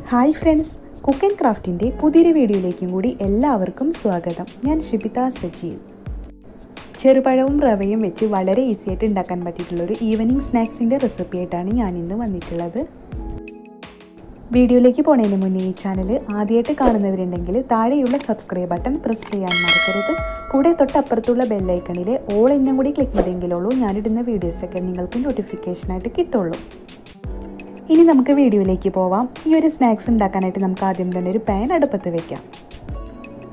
Hi friends, cook and ക്രാഫ്റ്റിൻ്റെ പുതിയൊരു വീഡിയോയിലേക്കും കൂടി എല്ലാവർക്കും സ്വാഗതം. ഞാൻ ഷിബിത സജീവ്. ചെറുപഴവും റവയും വെച്ച് വളരെ ഈസി ആയിട്ട് ഉണ്ടാക്കാൻ പറ്റിയിട്ടുള്ളൊരു ഈവനിങ് സ്നാക്സിൻ്റെ റെസിപ്പി ആയിട്ടാണ് ഞാനിന്ന് വന്നിട്ടുള്ളത്. വീഡിയോയിലേക്ക് പോണതിന് മുന്നേ ഈ ചാനൽ ആദ്യമായിട്ട് കാണുന്നവരുണ്ടെങ്കിൽ താഴെയുള്ള സബ്സ്ക്രൈബ് ബട്ടൺ പ്രസ് ചെയ്യാൻ മറക്കരുത്. കൂടെ തൊട്ടപ്പുറത്തുള്ള ബെല്ലൈക്കണിൽ ഓൾ എന്നും കൂടി ക്ലിക്ക് ചെയ്തെങ്കിലുള്ളൂ ഞാനിടുന്ന വീഡിയോസൊക്കെ നിങ്ങൾക്ക് നോട്ടിഫിക്കേഷനായിട്ട് കിട്ടുള്ളൂ. ഇനി നമുക്ക് വീഡിയോയിലേക്ക് പോവാം. ഈ ഒരു സ്നാക്സ് ഉണ്ടാക്കാനായിട്ട് നമുക്ക് ആദ്യം തന്നെ ഒരു പാൻ അടുപ്പത്ത് വെക്കാം.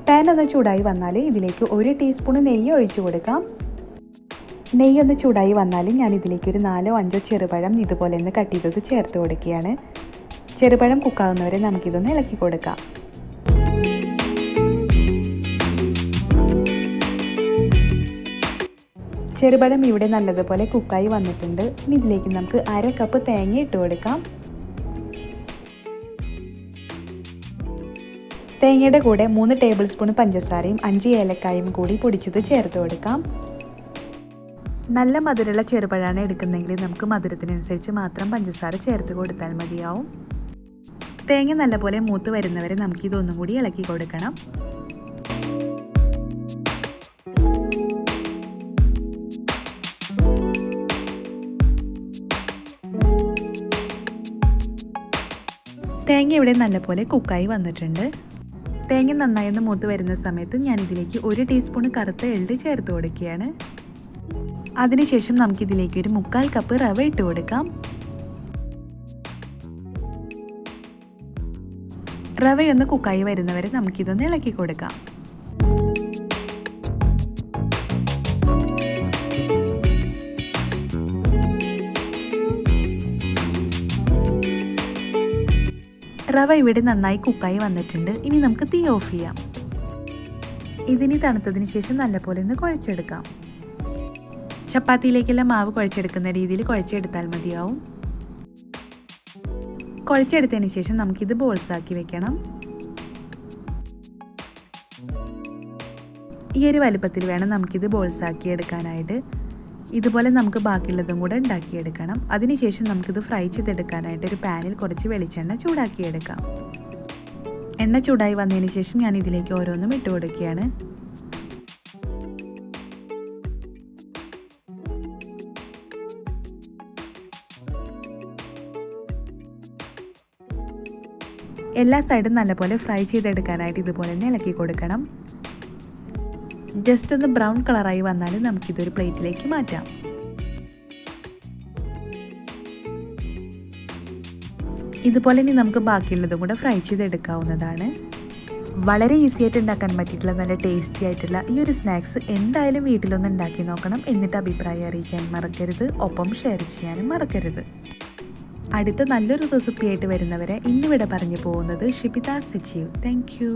പാൻ ഒന്ന് ചൂടായി വന്നാൽ ഇതിലേക്ക് 1 ടീസ്പൂൺ നെയ്യ് ഒഴിച്ചു കൊടുക്കാം. നെയ്യ് ഒന്ന് ചൂടായി വന്നാൽ ഞാൻ ഇതിലേക്ക് ഒരു 4-5 ചെറുപഴം ഇതുപോലെ ഒന്ന് കട്ട് ചെയ്തത് ചേർത്ത് കൊടുക്കുകയാണ്. ചെറുപഴം കുക്കാവുന്നവരെ നമുക്കിതൊന്ന് ഇളക്കി കൊടുക്കാം. ചെറുപഴം ഇവിടെ നല്ലതുപോലെ കുക്കായി വന്നിട്ടുണ്ട്. ഇനി ഇതിലേക്ക് നമുക്ക് 1/2 കപ്പ് തേങ്ങ ഇട്ട് കൊടുക്കാം. തേങ്ങയുടെ കൂടെ 3 ടേബിൾ സ്പൂൺ പഞ്ചസാരയും 5 ഏലക്കായും കൂടി പൊടിച്ചത് ചേർത്ത് കൊടുക്കാം. നല്ല മധുരമുള്ള ചെറുപഴമാണ് എടുക്കുന്നതെങ്കിൽ നമുക്ക് മധുരത്തിനനുസരിച്ച് മാത്രം പഞ്ചസാര ചേർത്ത് കൊടുത്താൽ മതിയാവും. തേങ്ങ നല്ലപോലെ മൂത്ത് വരുന്നവരെ നമുക്കിതൊന്നും കൂടി ഇളക്കി കൊടുക്കണം. തേങ്ങ ഇവിടെ നല്ലപോലെ കുക്കായി വന്നിട്ടുണ്ട്. തേങ്ങ നന്നായി ഒന്ന് മൂത്ത് വരുന്ന സമയത്ത് ഞാൻ ഇതിലേക്ക് 1 ടീസ്പൂൺ കറുത്ത എള്ള് ചേർത്ത് കൊടുക്കുകയാണ്. അതിനുശേഷം നമുക്കിതിലേക്ക് ഒരു 1/4 കപ്പ് റവ ഇട്ട് കൊടുക്കാം. റവയൊന്ന് കുക്കായി വരുന്നവരെ നമുക്കിതൊന്ന് ഇളക്കി കൊടുക്കാം. റവ ഇവിടെ നന്നായി കുക്കായി വന്നിട്ടുണ്ട്. ഇനി നമുക്ക് തീ ഓഫ് ചെയ്യാം. ഇതിനി തണുത്തതിന് ശേഷം നല്ലപോലെ ഒന്ന് കുഴച്ചെടുക്കാം. ചപ്പാത്തിയിലേക്കെല്ലാം മാവ് കുഴച്ചെടുക്കുന്ന രീതിയിൽ കുഴച്ചെടുത്താൽ മതിയാവും. കുഴച്ചെടുത്തതിന് ശേഷം നമുക്കിത് ബോൾസാക്കി വെക്കണം. ഈ ഒരു വലുപ്പത്തിൽ വേണം നമുക്കിത് ബോൾസാക്കി എടുക്കാനായിട്ട്. ഇതുപോലെ നമുക്ക് ബാക്കിയുള്ളതും കൂടെ ഉണ്ടാക്കിയെടുക്കണം. അതിനുശേഷം നമുക്കിത് ഫ്രൈ ചെയ്തെടുക്കാനായിട്ട് ഒരു പാനിൽ കുറച്ച് വെളിച്ചെണ്ണ ചൂടാക്കിയെടുക്കാം. എണ്ണ ചൂടായി വന്നതിന് ശേഷം ഞാൻ ഇതിലേക്ക് ഓരോന്നും ഇട്ട് കൊടുക്കുകയാണ്. എല്ലാ സൈഡും നല്ലപോലെ ഫ്രൈ ചെയ്തെടുക്കാനായിട്ട് ഇതുപോലെ തന്നെ ഇളക്കി കൊടുക്കണം. ജസ്റ്റ് ഒന്ന് ബ്രൗൺ കളറായി വന്നാൽ നമുക്കിതൊരു പ്ലേറ്റിലേക്ക് മാറ്റാം. ഇതുപോലെ ഇനി നമുക്ക് ബാക്കിയുള്ളതും കൂടെ ഫ്രൈ ചെയ്തെടുക്കാവുന്നതാണ്. വളരെ ഈസി ആയിട്ട് ഉണ്ടാക്കാൻ പറ്റിയിട്ടുള്ള നല്ല ടേസ്റ്റി ആയിട്ടുള്ള ഈ ഒരു സ്നാക്സ് എന്തായാലും വീട്ടിലൊന്ന് ഉണ്ടാക്കി നോക്കണം. എന്നിട്ട് അഭിപ്രായം അറിയിക്കാൻ മറക്കരുത്. ഒപ്പം ഷെയർ ചെയ്യാനും മറക്കരുത്. അടുത്ത നല്ലൊരു റെസിപ്പി ആയിട്ട് വരുന്നവരെ ഇന്നിവിടെ പറഞ്ഞു പോകുന്നത് ഷിബിത സജീവ്. Thank you.